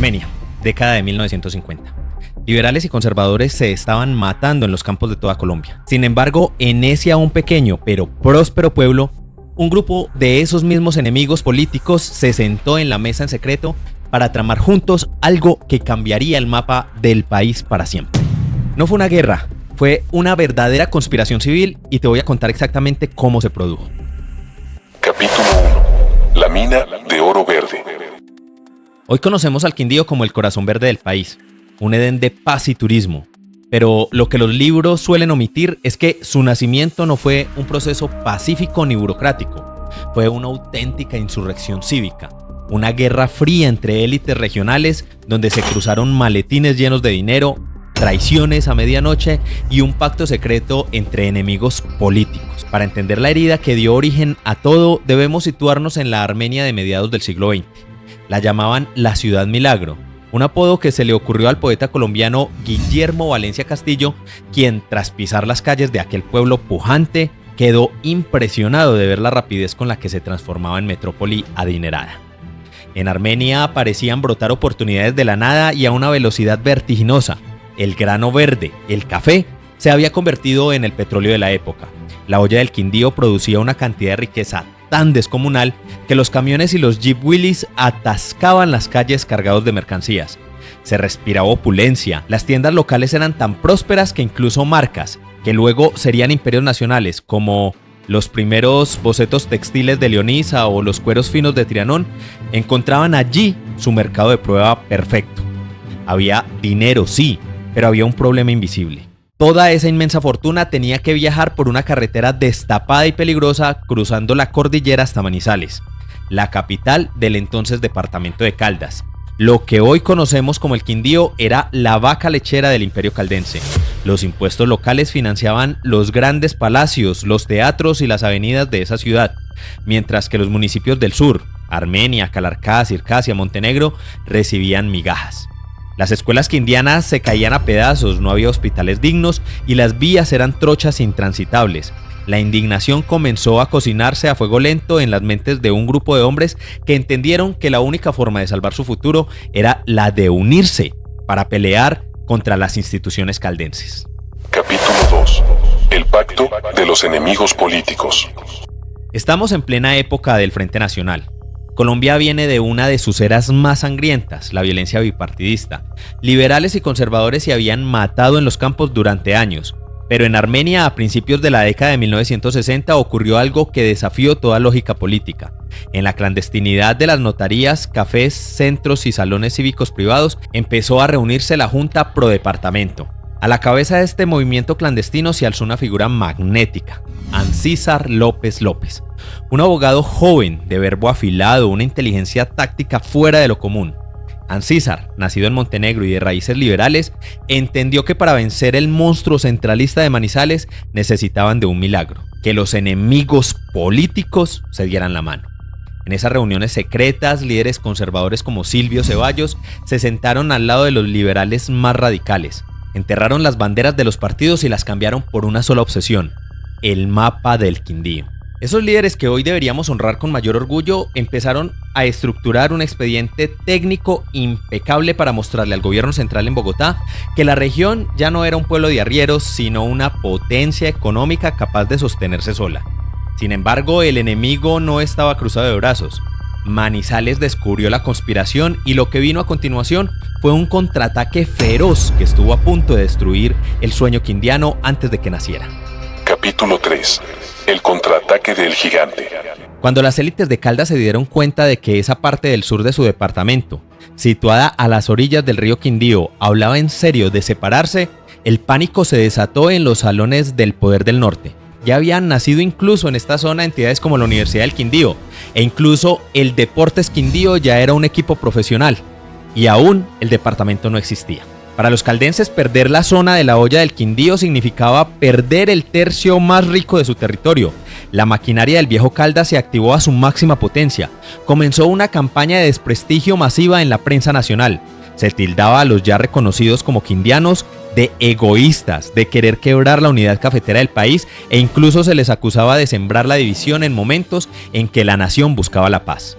Armenia, década de 1950. Liberales y conservadores se estaban matando en los campos de toda Colombia. Sin embargo, en ese aún pequeño pero próspero pueblo, un grupo de esos mismos enemigos políticos se sentó en la mesa en secreto para tramar juntos algo que cambiaría el mapa del país para siempre. No fue una guerra, fue una verdadera conspiración civil y te voy a contar exactamente cómo se produjo. Capítulo 1. La mina de oro verde. Hoy conocemos al Quindío como el corazón verde del país, un Edén de paz y turismo. Pero lo que los libros suelen omitir es que su nacimiento no fue un proceso pacífico ni burocrático, fue una auténtica insurrección cívica, una guerra fría entre élites regionales donde se cruzaron maletines llenos de dinero, traiciones a medianoche y un pacto secreto entre enemigos políticos. Para entender la herida que dio origen a todo, debemos situarnos en la Armenia de mediados del siglo XX. La llamaban la Ciudad Milagro, un apodo que se le ocurrió al poeta colombiano Guillermo Valencia Castillo, quien tras pisar las calles de aquel pueblo pujante, quedó impresionado de ver la rapidez con la que se transformaba en metrópoli adinerada. En Armenia parecían brotar oportunidades de la nada y a una velocidad vertiginosa. El grano verde, el café, se había convertido en el petróleo de la época. La olla del Quindío producía una cantidad de riqueza tan descomunal que los camiones y los Jeep Willys atascaban las calles cargados de mercancías. Se respiraba opulencia, las tiendas locales eran tan prósperas que incluso marcas, que luego serían imperios nacionales, como los primeros bocetos textiles de Leonisa o los cueros finos de Trianón, encontraban allí su mercado de prueba perfecto. Había dinero, sí, pero había un problema invisible. Toda esa inmensa fortuna tenía que viajar por una carretera destapada y peligrosa cruzando la cordillera hasta Manizales, la capital del entonces departamento de Caldas. Lo que hoy conocemos como el Quindío era la vaca lechera del imperio caldense. Los impuestos locales financiaban los grandes palacios, los teatros y las avenidas de esa ciudad, mientras que los municipios del sur, Armenia, Calarcá, Circasia, Montenegro, recibían migajas. Las escuelas quindianas se caían a pedazos, no había hospitales dignos y las vías eran trochas intransitables. La indignación comenzó a cocinarse a fuego lento en las mentes de un grupo de hombres que entendieron que la única forma de salvar su futuro era la de unirse para pelear contra las instituciones caldenses. Capítulo 2. El pacto de los enemigos políticos. Estamos en plena época del Frente Nacional. Colombia viene de una de sus eras más sangrientas, la violencia bipartidista. Liberales y conservadores se habían matado en los campos durante años, pero en Armenia a principios de la década de 1960 ocurrió algo que desafió toda lógica política. En la clandestinidad de las notarías, cafés, centros y salones cívicos privados empezó a reunirse la Junta Pro Departamento. A la cabeza de este movimiento clandestino se alzó una figura magnética, Ancísar López López, un abogado joven, de verbo afilado, una inteligencia táctica fuera de lo común. Ancísar, nacido en Montenegro y de raíces liberales, entendió que para vencer el monstruo centralista de Manizales necesitaban de un milagro, que los enemigos políticos se dieran la mano. En esas reuniones secretas, líderes conservadores como Silvio Ceballos se sentaron al lado de los liberales más radicales. Enterraron las banderas de los partidos y las cambiaron por una sola obsesión: el mapa del Quindío. Esos líderes que hoy deberíamos honrar con mayor orgullo empezaron a estructurar un expediente técnico impecable para mostrarle al gobierno central en Bogotá que la región ya no era un pueblo de arrieros, sino una potencia económica capaz de sostenerse sola. Sin embargo, el enemigo no estaba cruzado de brazos. Manizales descubrió la conspiración y lo que vino a continuación fue un contraataque feroz que estuvo a punto de destruir el sueño quindiano antes de que naciera. Capítulo 3. El contraataque del gigante. Cuando las élites de Caldas se dieron cuenta de que esa parte del sur de su departamento, situada a las orillas del río Quindío, hablaba en serio de separarse, el pánico se desató en los salones del poder del norte. Ya habían nacido incluso en esta zona entidades como la Universidad del Quindío, e incluso el Deportes Quindío ya era un equipo profesional, y aún el departamento no existía. Para los caldenses, perder la zona de la olla del Quindío significaba perder el tercio más rico de su territorio. La maquinaria del viejo Caldas se activó a su máxima potencia. Comenzó una campaña de desprestigio masiva en la prensa nacional. Se tildaba a los ya reconocidos como quindianos de egoístas, de querer quebrar la unidad cafetera del país, e incluso se les acusaba de sembrar la división en momentos en que la nación buscaba la paz.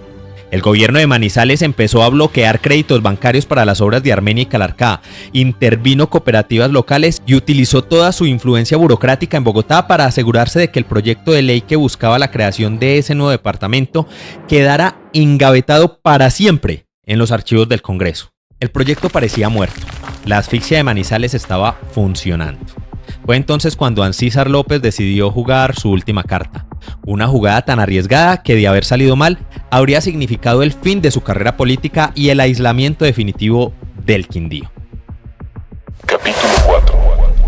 El gobierno de Manizales empezó a bloquear créditos bancarios para las obras de Armenia y Calarcá, intervino cooperativas locales y utilizó toda su influencia burocrática en Bogotá para asegurarse de que el proyecto de ley que buscaba la creación de ese nuevo departamento quedara engavetado para siempre en los archivos del Congreso. El proyecto parecía muerto. La asfixia de Manizales estaba funcionando. Fue entonces cuando Ancísar López decidió jugar su última carta. Una jugada tan arriesgada que, de haber salido mal, habría significado el fin de su carrera política y el aislamiento definitivo del Quindío. Capítulo 4.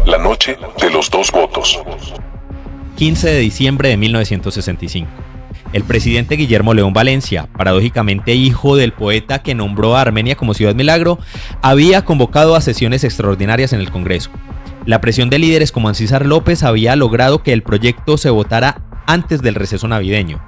La noche de los 2 votos. 15 de diciembre de 1965. El presidente Guillermo León Valencia, paradójicamente hijo del poeta que nombró a Armenia como ciudad milagro, había convocado a sesiones extraordinarias en el Congreso. La presión de líderes como Ancísar López había logrado que el proyecto se votara antes del receso navideño,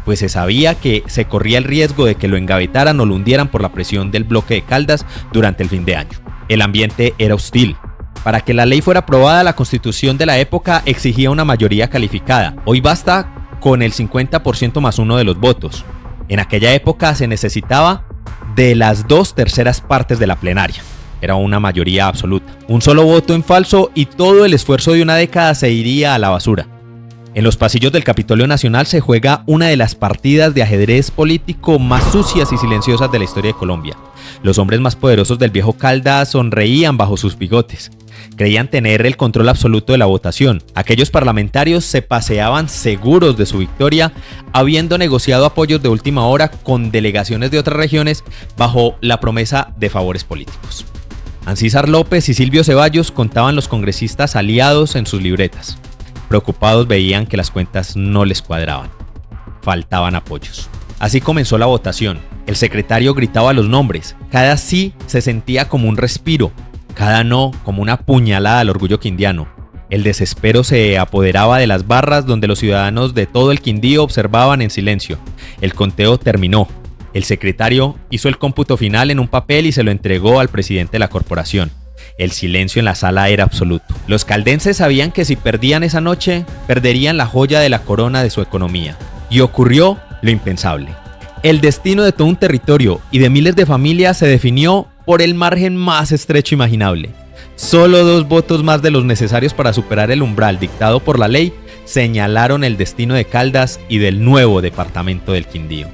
pues se sabía que se corría el riesgo de que lo engavetaran o lo hundieran por la presión del bloque de Caldas durante el fin de año. El ambiente era hostil. Para que la ley fuera aprobada, la Constitución de la época exigía una mayoría calificada. Hoy basta con el 50% más 1 de los votos. En aquella época se necesitaba de las 2/3 partes de la plenaria. Era una mayoría absoluta. Un solo voto en falso y todo el esfuerzo de una década se iría a la basura. En los pasillos del Capitolio Nacional se juega una de las partidas de ajedrez político más sucias y silenciosas de la historia de Colombia. Los hombres más poderosos del viejo Caldas sonreían bajo sus bigotes. Creían tener el control absoluto de la votación. Aquellos parlamentarios se paseaban seguros de su victoria, habiendo negociado apoyos de última hora con delegaciones de otras regiones bajo la promesa de favores políticos. Ancísar López y Silvio Ceballos contaban los congresistas aliados en sus libretas. Preocupados veían que las cuentas no les cuadraban. Faltaban apoyos. Así comenzó la votación. El secretario gritaba los nombres. Cada sí se sentía como un respiro, cada no como una puñalada al orgullo quindiano. El desespero se apoderaba de las barras donde los ciudadanos de todo el Quindío observaban en silencio. El conteo terminó. El secretario hizo el cómputo final en un papel y se lo entregó al presidente de la corporación. El silencio en la sala era absoluto. Los caldenses sabían que si perdían esa noche, perderían la joya de la corona de su economía. Y ocurrió lo impensable. El destino de todo un territorio y de miles de familias se definió por el margen más estrecho imaginable. Solo 2 votos más de los necesarios para superar el umbral dictado por la ley señalaron el destino de Caldas y del nuevo departamento del Quindío.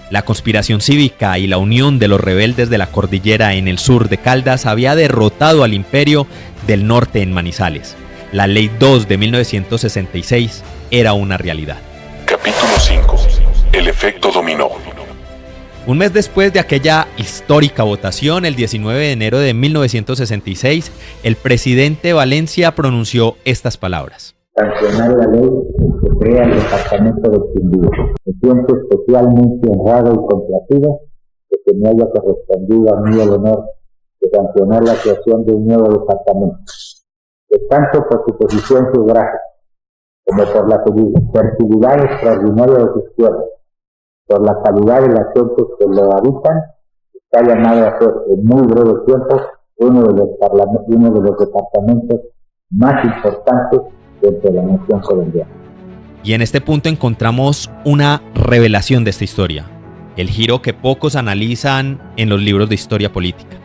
La conspiración cívica y la unión de los rebeldes de la cordillera en el sur de Caldas había derrotado al imperio del norte en Manizales. La Ley 2 de 1966 era una realidad. Capítulo 5. El efecto dominó. Un mes después de aquella histórica votación, el 19 de enero de 1966, el presidente Valencia pronunció estas palabras. Sancionar la ley que crea el departamento del Quindío. Me siento especialmente honrado y complacido de que me haya correspondido a mí el honor de sancionar la creación de un nuevo departamento, que tanto por su posición geográfica como por la fertilidad extraordinaria de sus tierras, por la calidad de las gentes que lo habitan, está llamado a ser en muy breve tiempo uno de los departamentos más importantes de la nación colombiana. Y en este punto encontramos una revelación de esta historia, el giro que pocos analizan en los libros de historia política.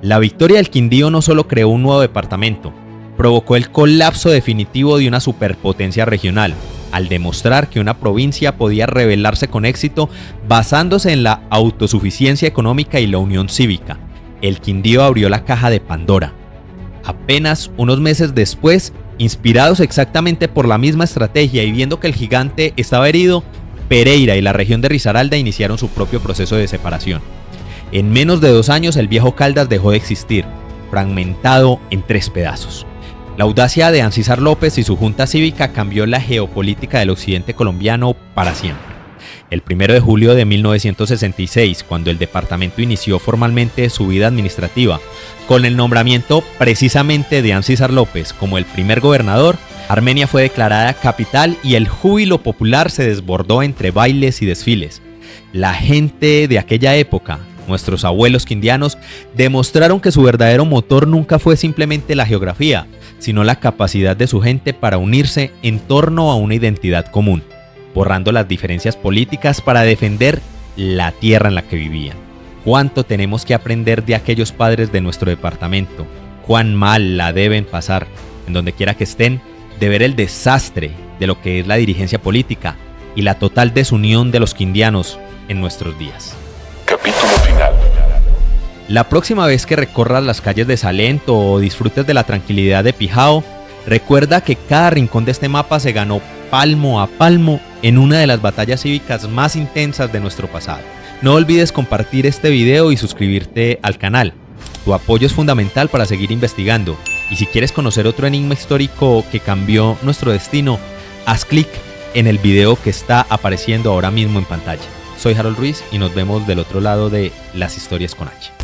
La victoria del Quindío no solo creó un nuevo departamento, provocó el colapso definitivo de una superpotencia regional, al demostrar que una provincia podía rebelarse con éxito basándose en la autosuficiencia económica y la unión cívica. El Quindío abrió la caja de Pandora. Apenas unos meses después, inspirados exactamente por la misma estrategia y viendo que el gigante estaba herido, Pereira y la región de Risaralda iniciaron su propio proceso de separación. En menos de 2 años el viejo Caldas dejó de existir, fragmentado en 3 pedazos. La audacia de Ancísar López y su junta cívica cambió la geopolítica del occidente colombiano para siempre. El 1 de julio de 1966, cuando el departamento inició formalmente su vida administrativa, con el nombramiento precisamente de Ancísar López como el primer gobernador, Armenia fue declarada capital y el júbilo popular se desbordó entre bailes y desfiles. La gente de aquella época, nuestros abuelos quindianos, demostraron que su verdadero motor nunca fue simplemente la geografía, sino la capacidad de su gente para unirse en torno a una identidad común, borrando las diferencias políticas para defender la tierra en la que vivían. Cuánto tenemos que aprender de aquellos padres de nuestro departamento, cuán mal la deben pasar, en donde quiera que estén, de ver el desastre de lo que es la dirigencia política y la total desunión de los quindianos en nuestros días. Capítulo final. La próxima vez que recorras las calles de Salento o disfrutes de la tranquilidad de Pijao, recuerda que cada rincón de este mapa se ganó palmo a palmo en una de las batallas cívicas más intensas de nuestro pasado. No olvides compartir este video y suscribirte al canal. Tu apoyo es fundamental para seguir investigando. Y si quieres conocer otro enigma histórico que cambió nuestro destino, haz clic en el video que está apareciendo ahora mismo en pantalla. Soy Harold Ruiz y nos vemos del otro lado de Las Historias con H.